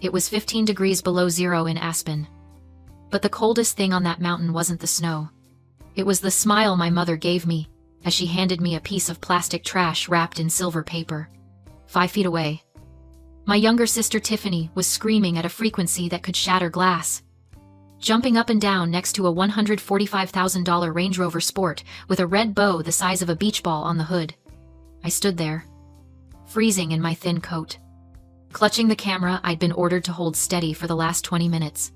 It was 15 degrees below zero in Aspen. But the coldest thing on that mountain wasn't the snow. It was the smile my mother gave me as she handed me a piece of plastic trash wrapped in silver paper. 5 feet away, my younger sister Tiffany was screaming at a frequency that could shatter glass, jumping up and down next to a $145,000 Range Rover Sport with a red bow the size of a beach ball on the hood. I stood there, freezing in my thin coat, clutching the camera I'd been ordered to hold steady for the last 20 minutes.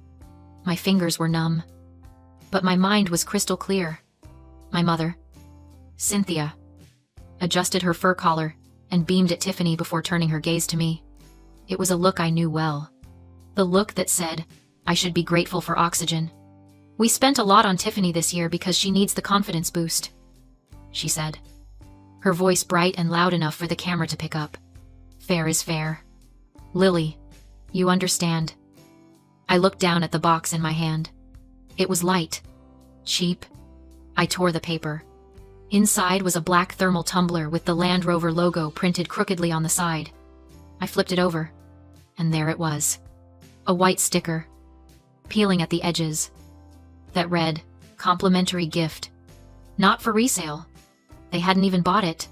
My fingers were numb, but my mind was crystal clear. My mother, Cynthia, adjusted her fur collar and beamed at Tiffany before turning her gaze to me. It was a look I knew well. The look that said, I should be grateful for oxygen. We spent a lot on Tiffany this year because she needs the confidence boost, she said, her voice bright and loud enough for the camera to pick up. Fair is fair. Lily, you understand. I looked down at the box in my hand. It was light, cheap. I tore the paper. Inside was a black thermal tumbler with the Land Rover logo printed crookedly on the side. I flipped it over, and there it was. A white sticker, peeling at the edges, that read, "Complimentary gift. Not for resale." They hadn't even bought it.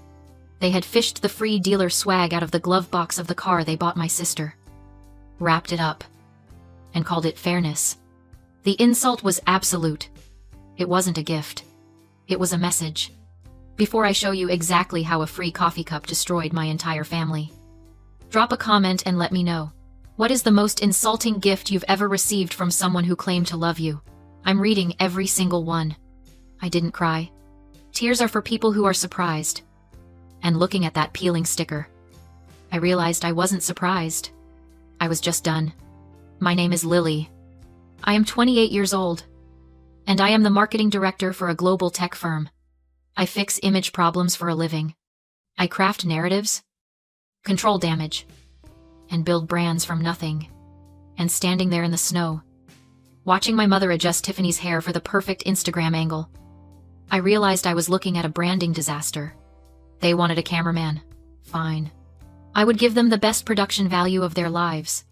They had fished the free dealer swag out of the glove box of the car they bought my sister, wrapped it up, and called it fairness. The insult was absolute. It wasn't a gift. It was a message. Before I show you exactly how a free coffee cup destroyed my entire family, drop a comment and let me know. What is the most insulting gift you've ever received from someone who claimed to love you? I'm reading every single one. I didn't cry. Tears are for people who are surprised. And looking at that peeling sticker, I realized I wasn't surprised. I was just done. My name is Lily. I am 28 years old, and I am the marketing director for a global tech firm. I fix image problems for a living. I craft narratives, control damage, and build brands from nothing. And standing there in the snow, watching my mother adjust Tiffany's hair for the perfect Instagram angle, I realized I was looking at a branding disaster. They wanted a cameraman. Fine. I would give them the best production value of their lives.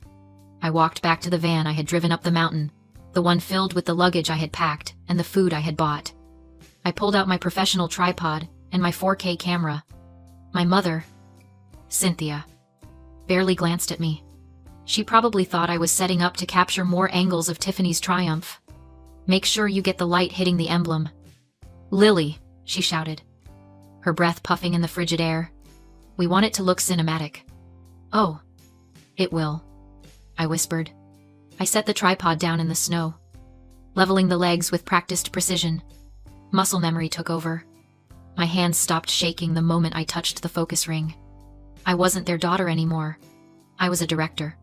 I walked back to the van I had driven up the mountain, the one filled with the luggage I had packed and the food I had bought. I pulled out my professional tripod and my 4K camera. My mother, Cynthia, barely glanced at me. She probably thought I was setting up to capture more angles of Tiffany's triumph. Make sure you get the light hitting the emblem. Lily, she shouted, her breath puffing in the frigid air. We want it to look cinematic. Oh, it will, I whispered. I set the tripod down in the snow, leveling the legs with practiced precision. Muscle memory took over. My hands stopped shaking the moment I touched the focus ring. I wasn't their daughter anymore. I was a director.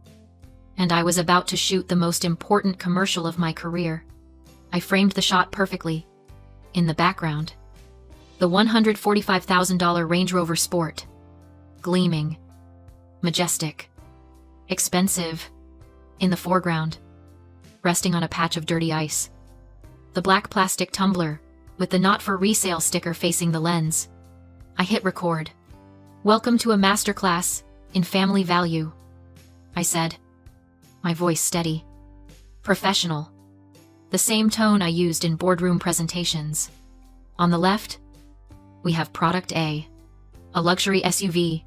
And I was about to shoot the most important commercial of my career. I framed the shot perfectly. In the background, the $145,000 Range Rover Sport. Gleaming. Majestic. Expensive. In the foreground, resting on a patch of dirty ice, the black plastic tumbler with the not for resale sticker facing the lens. I hit record. Welcome to a masterclass in family value, I said, my voice steady, professional, the same tone I used in boardroom presentations. On the left, we have Product A, a luxury SUV,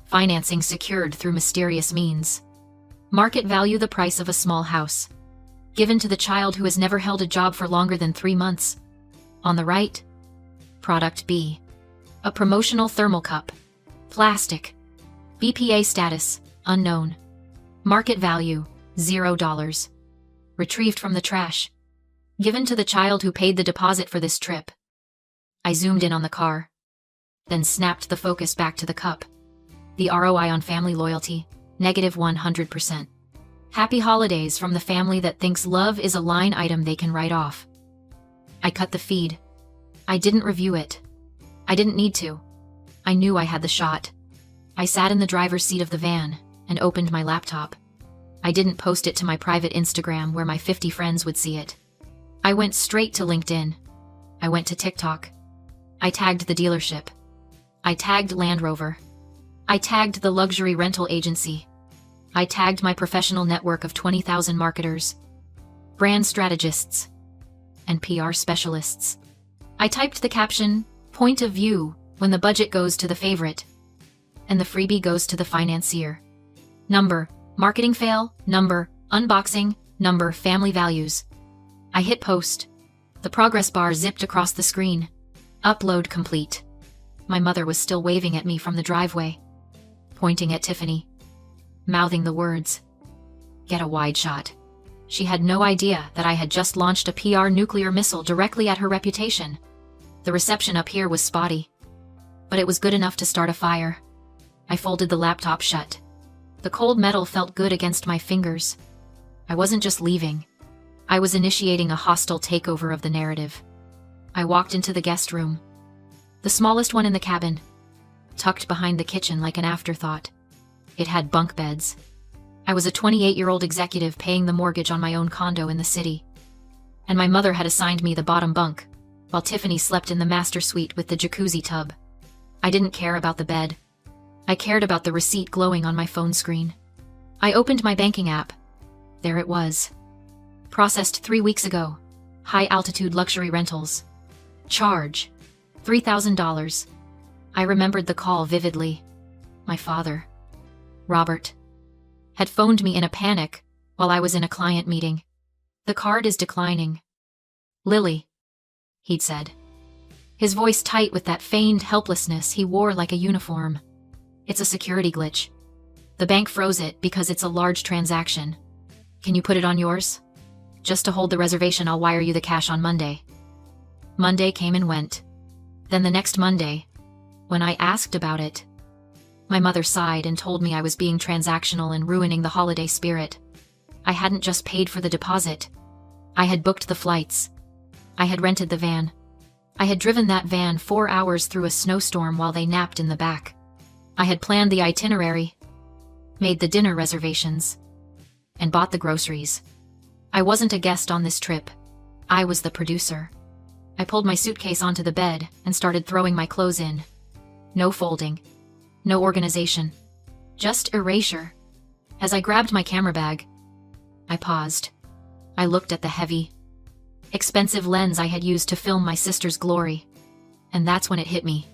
financing secured through mysterious means. Market value the price of a small house, given to the child who has never held a job for longer than 3 months. On the right, Product B, a promotional thermal cup, plastic, BPA status, unknown. Market value, $0. Retrieved from the trash, given to the child who paid the deposit for this trip. I zoomed in on the car, then snapped the focus back to the cup. The ROI on family loyalty, -100%. Happy holidays from the family that thinks love is a line item they can write off. I cut the feed. I didn't review it. I didn't need to. I knew I had the shot. I sat in the driver's seat of the van and opened my laptop. I didn't post it to my private Instagram where my 50 friends would see it. I went straight to LinkedIn. I went to TikTok. I tagged the dealership. I tagged Land Rover. I tagged the luxury rental agency. I tagged my professional network of 20,000 marketers, brand strategists, and PR specialists. I typed the caption, "Point of view, when the budget goes to the favorite, and the freebie goes to the financier." Number, marketing fail. Number, unboxing. Number, family values. I hit post. The progress bar zipped across the screen. Upload complete. My mother was still waving at me from the driveway, pointing at Tiffany, mouthing the words, "Get a wide shot." She had no idea that I had just launched a PR nuclear missile directly at her reputation. The reception up here was spotty, but it was good enough to start a fire. I folded the laptop shut. The cold metal felt good against my fingers. I wasn't just leaving. I was initiating a hostile takeover of the narrative. I walked into the guest room, the smallest one in the cabin, tucked behind the kitchen like an afterthought. It had bunk beds. I was a 28-year-old executive paying the mortgage on my own condo in the city, and my mother had assigned me the bottom bunk, while Tiffany slept in the master suite with the jacuzzi tub. I didn't care about the bed. I cared about the receipt glowing on my phone screen. I opened my banking app. There it was. Processed 3 weeks ago. High-altitude luxury rentals. Charge, $3,000. I remembered the call vividly. My father, Robert, had phoned me in a panic while I was in a client meeting. "The card is declining. Lily," he'd said, his voice tight with that feigned helplessness he wore like a uniform. "It's a security glitch. The bank froze it because it's a large transaction. Can you put it on yours? Just to hold the reservation, I'll wire you the cash on Monday." Monday came and went. Then the next Monday, when I asked about it, my mother sighed and told me I was being transactional and ruining the holiday spirit. I hadn't just paid for the deposit. I had booked the flights. I had rented the van. I had driven that van 4 hours through a snowstorm while they napped in the back. I had planned the itinerary, made the dinner reservations, and bought the groceries. I wasn't a guest on this trip. I was the producer. I pulled my suitcase onto the bed and started throwing my clothes in. No folding. No organization. Just erasure. As I grabbed my camera bag, I paused. I looked at the heavy, expensive lens I had used to film my sister's glory. And that's when it hit me.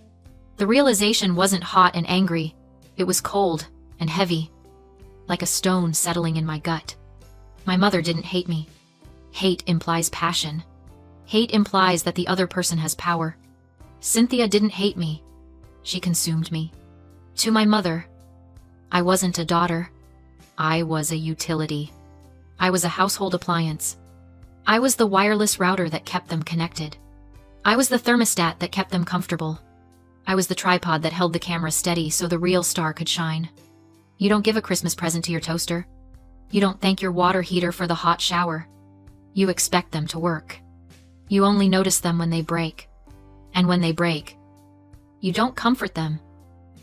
The realization wasn't hot and angry. It was cold and heavy, like a stone settling in my gut. My mother didn't hate me. Hate implies passion. Hate implies that the other person has power. Cynthia didn't hate me. She consumed me. To my mother, I wasn't a daughter. I was a utility. I was a household appliance. I was the wireless router that kept them connected. I was the thermostat that kept them comfortable. I was the tripod that held the camera steady so the real star could shine. You don't give a Christmas present to your toaster. You don't thank your water heater for the hot shower. You expect them to work. You only notice them when they break. And when they break, you don't comfort them.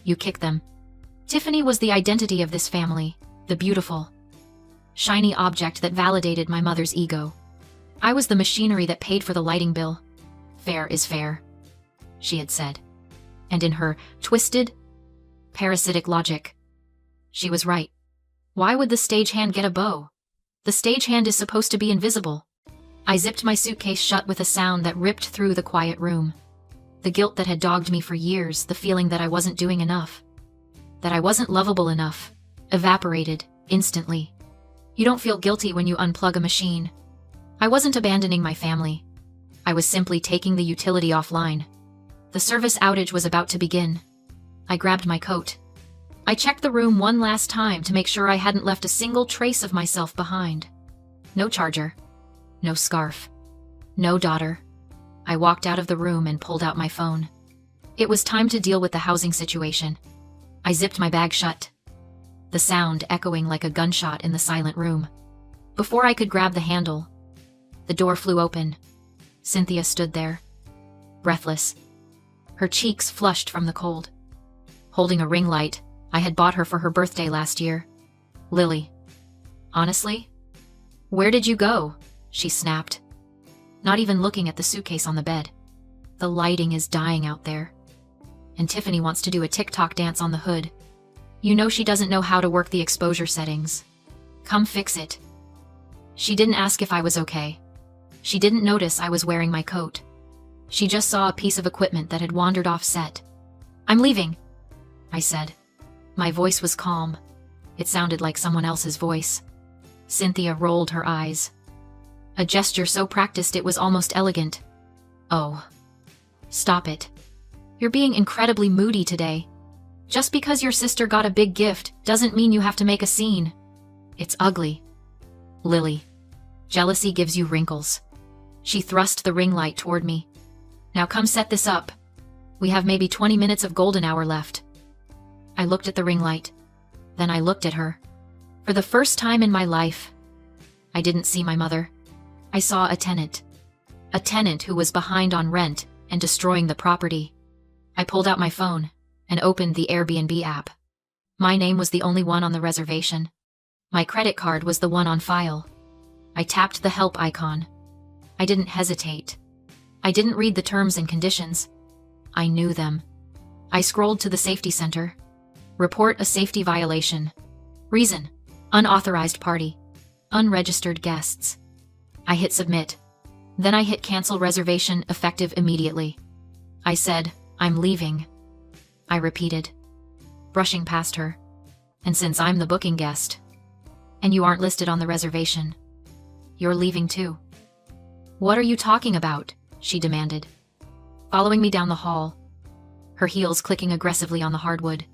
You kick them. Tiffany was the identity of this family, the beautiful, shiny object that validated my mother's ego. I was the machinery that paid for the lighting bill. Fair is fair, she had said. And in her twisted, parasitic logic, she was right. Why would the stagehand get a bow? The stagehand is supposed to be invisible. I zipped my suitcase shut with a sound that ripped through the quiet room. The guilt that had dogged me for years, the feeling that I wasn't doing enough, that I wasn't lovable enough, evaporated instantly. You don't feel guilty when you unplug a machine. I wasn't abandoning my family. I was simply taking the utility offline. The service outage was about to begin. I grabbed my coat. I checked the room one last time to make sure I hadn't left a single trace of myself behind. No charger. No scarf. No daughter. I walked out of the room and pulled out my phone. It was time to deal with the housing situation. I zipped my bag shut, the sound echoing like a gunshot in the silent room. Before I could grab the handle, the door flew open. Cynthia stood there, breathless, her cheeks flushed from the cold, holding a ring light I had bought her for her birthday last year. "Lily, honestly? Where did you go?" she snapped, not even looking at the suitcase on the bed. "The lighting is dying out there, and Tiffany wants to do a TikTok dance on the hood. You know she doesn't know how to work the exposure settings. Come fix it. She didn't ask if I was okay. She didn't notice I was wearing my coat. She just saw a piece of equipment that had wandered off set. I'm leaving, I said. My voice was calm. It sounded like someone else's voice. Cynthia rolled her eyes. A gesture so practiced it was almost elegant. Oh. Stop it. You're being incredibly moody today. Just because your sister got a big gift doesn't mean you have to make a scene. It's ugly. Lily. Jealousy gives you wrinkles. She thrust the ring light toward me. Now come set this up. We have maybe 20 minutes of golden hour left. I looked at the ring light. Then I looked at her. For the first time in my life, I didn't see my mother. I saw a tenant. A tenant who was behind on rent and destroying the property. I pulled out my phone and opened the Airbnb app. My name was the only one on the reservation. My credit card was the one on file. I tapped the help icon. I didn't hesitate. I didn't read the terms and conditions. I knew them. I scrolled to the safety center. Report a safety violation. Reason: unauthorized party. Unregistered guests. I hit submit. Then I hit cancel reservation effective immediately. I said, I'm leaving. I repeated, brushing past her. And since I'm the booking guest, and you aren't listed on the reservation, you're leaving too. What are you talking about? She demanded, following me down the hall, her heels clicking aggressively on the hardwood.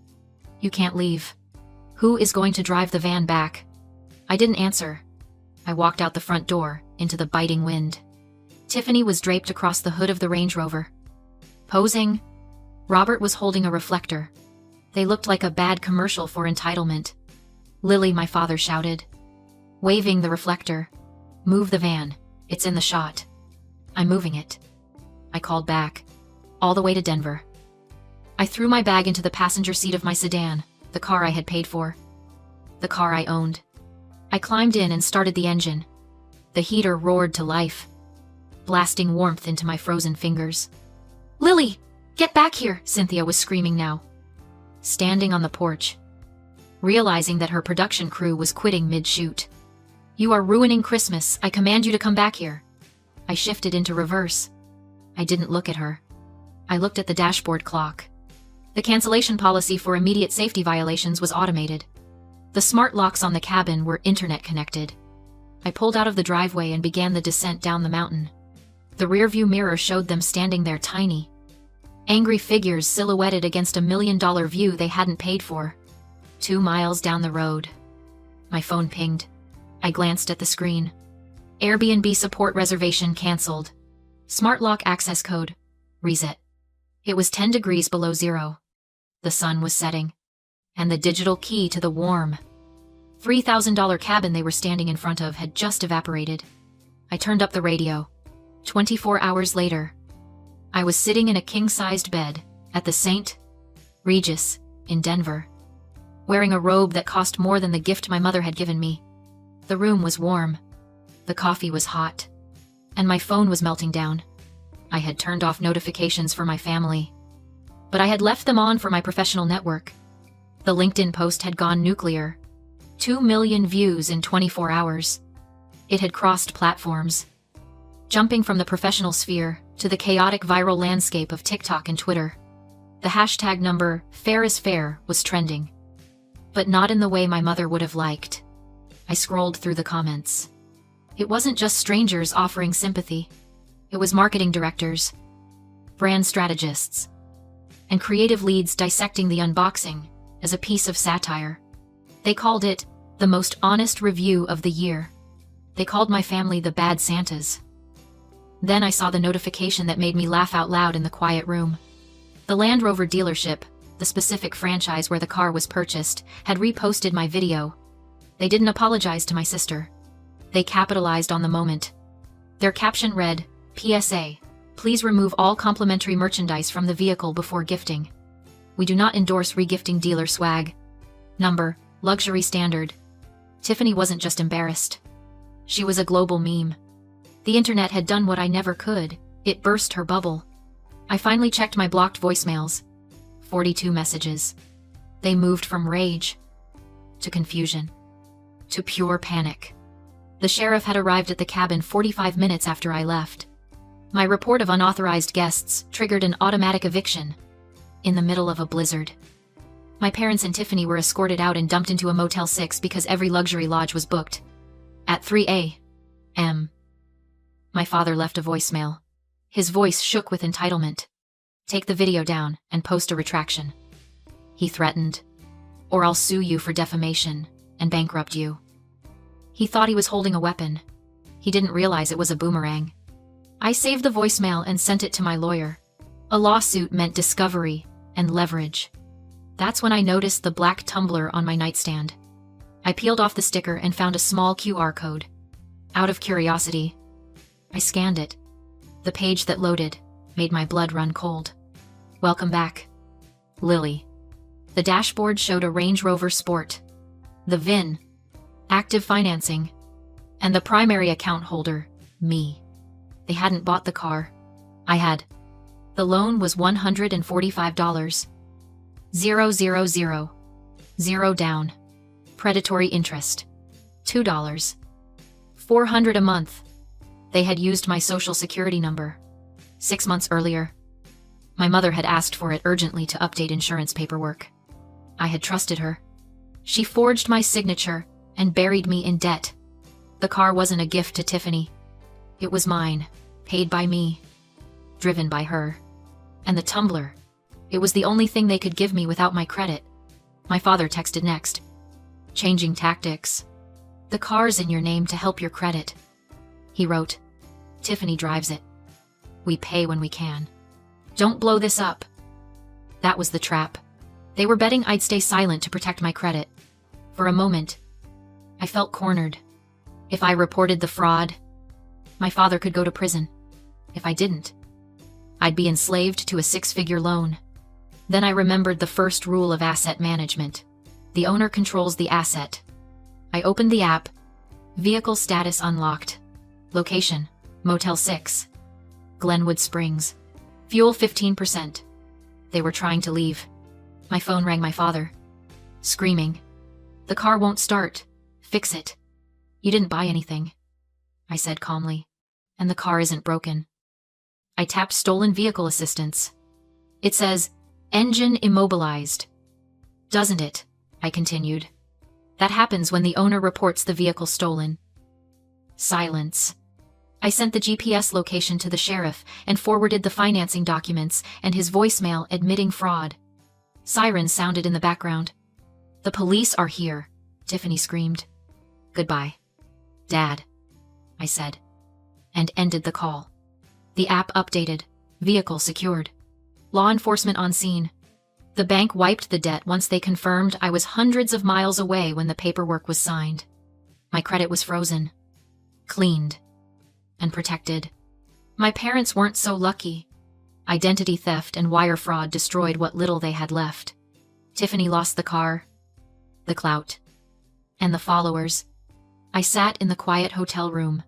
You can't leave. Who is going to drive the van back? I didn't answer. I walked out the front door, into the biting wind. Tiffany was draped across the hood of the Range Rover. Posing, Robert was holding a reflector. They looked like a bad commercial for entitlement. Lily, my father shouted, waving the reflector. Move the van. It's in the shot. I'm moving it. I called back. All the way to Denver. I threw my bag into the passenger seat of my sedan, the car I had paid for. The car I owned. I climbed in and started the engine. The heater roared to life, blasting warmth into my frozen fingers. Lily! Get back here! Cynthia was screaming now. Standing on the porch, realizing that her production crew was quitting mid-shoot. You are ruining Christmas. I command you to come back here. I shifted into reverse. I didn't look at her. I looked at the dashboard clock. The cancellation policy for immediate safety violations was automated. The smart locks on the cabin were internet connected. I pulled out of the driveway and began the descent down the mountain. The rearview mirror showed them standing there, tiny, angry figures silhouetted against $1 million view they hadn't paid for. 2 miles down the road. My phone pinged. I glanced at the screen. Airbnb support reservation canceled. Smart lock access code. Reset. It was 10 degrees below zero. The sun was setting. And the digital key to the warm, $3,000 cabin they were standing in front of had just evaporated. I turned up the radio. 24 hours later, I was sitting in a king-sized bed at the St. Regis in Denver, wearing a robe that cost more than the gift my mother had given me. The room was warm. The coffee was hot. And my phone was melting down. I had turned off notifications for my family, but I had left them on for my professional network. The LinkedIn post had gone nuclear. 2 million views in 24 hours. It had crossed platforms, jumping from the professional sphere to the chaotic viral landscape of TikTok and Twitter. The hashtag number, fair is fair, was trending. But not in the way my mother would have liked. I scrolled through the comments. It wasn't just strangers offering sympathy. It was marketing directors, brand strategists, and creative leads dissecting the unboxing as a piece of satire. They called it the most honest review of the year. They called my family the bad Santas. Then I saw the notification that made me laugh out loud in the quiet room. The Land Rover dealership, the specific franchise where the car was purchased, had reposted my video. They didn't apologize to my sister. They capitalized on the moment. Their caption read, PSA, please remove all complimentary merchandise from the vehicle before gifting. We do not endorse regifting dealer swag. Number, luxury standard. Tiffany wasn't just embarrassed. She was a global meme. The internet had done what I never could. It burst her bubble. I finally checked my blocked voicemails. 42 messages. They moved from rage to confusion to pure panic. The sheriff had arrived at the cabin 45 minutes after I left. My report of unauthorized guests triggered an automatic eviction in the middle of a blizzard. My parents and Tiffany were escorted out and dumped into a Motel 6 because every luxury lodge was booked. At 3 a.m., my father left a voicemail. His voice shook with entitlement. "Take the video down and post a retraction," he threatened, "or I'll sue you for defamation and bankrupt you." He thought he was holding a weapon. He didn't realize it was a boomerang. I saved the voicemail and sent it to my lawyer. A lawsuit meant discovery and leverage. That's when I noticed the black Tumbler on my nightstand. I peeled off the sticker and found a small QR code. Out of curiosity, I scanned it. The page that loaded made my blood run cold. "Welcome back, Lily." The dashboard showed a Range Rover Sport. The VIN, active financing, and the primary account holder, me. They hadn't bought the car. I had. The loan was $145. 000. Zero down. Predatory interest. $2. $400 a month. They had used my social security number. 6 months earlier, my mother had asked for it urgently to update insurance paperwork. I had trusted her. She forged my signature and buried me in debt. The car wasn't a gift to Tiffany. It was mine, paid by me, driven by her. And the Tumbler. It was the only thing they could give me without my credit. My father texted next. "Changing tactics. The car's in your name to help your credit." He wrote, "Tiffany drives it. We pay when we can. Don't blow this up." That was the trap. They were betting I'd stay silent to protect my credit. For a moment, I felt cornered. If I reported the fraud, my father could go to prison. If I didn't, I'd be enslaved to a 6-figure loan. Then I remembered the first rule of asset management. The owner controls the asset. I opened the app. Vehicle status unlocked. Location, Motel 6. Glenwood Springs. Fuel 15%. They were trying to leave. My phone rang my father, screaming, "The car won't start. Fix it." "You didn't buy anything," I said calmly, "and the car isn't broken." I tapped stolen vehicle assistance. It says, "Engine immobilized." "Doesn't it?" I continued. "That happens when the owner reports the vehicle stolen." Silence. I sent the GPS location to the sheriff and forwarded the financing documents and his voicemail admitting fraud. Sirens sounded in the background. "The police are here," Tiffany screamed. "Goodbye, Dad," I said, and ended the call. The app updated. Vehicle secured. Law enforcement on scene. The bank wiped the debt once they confirmed I was hundreds of miles away when the paperwork was signed. My credit was frozen, cleaned, and protected. My parents weren't so lucky. Identity theft and wire fraud destroyed what little they had left. Tiffany lost the car, the clout, and the followers. I sat in the quiet hotel room,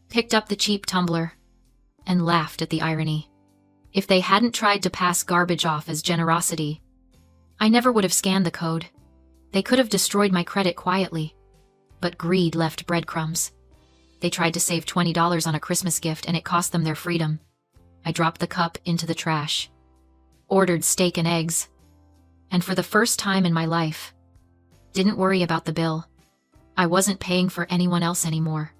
picked up the cheap tumbler, and laughed at the irony. If they hadn't tried to pass garbage off as generosity, I never would have scanned the code. They could have destroyed my credit quietly, but greed left breadcrumbs. They tried to save $20 on a Christmas gift and it cost them their freedom. I dropped the cup into the trash, ordered steak and eggs, and for the first time in my life, didn't worry about the bill. I wasn't paying for anyone else anymore.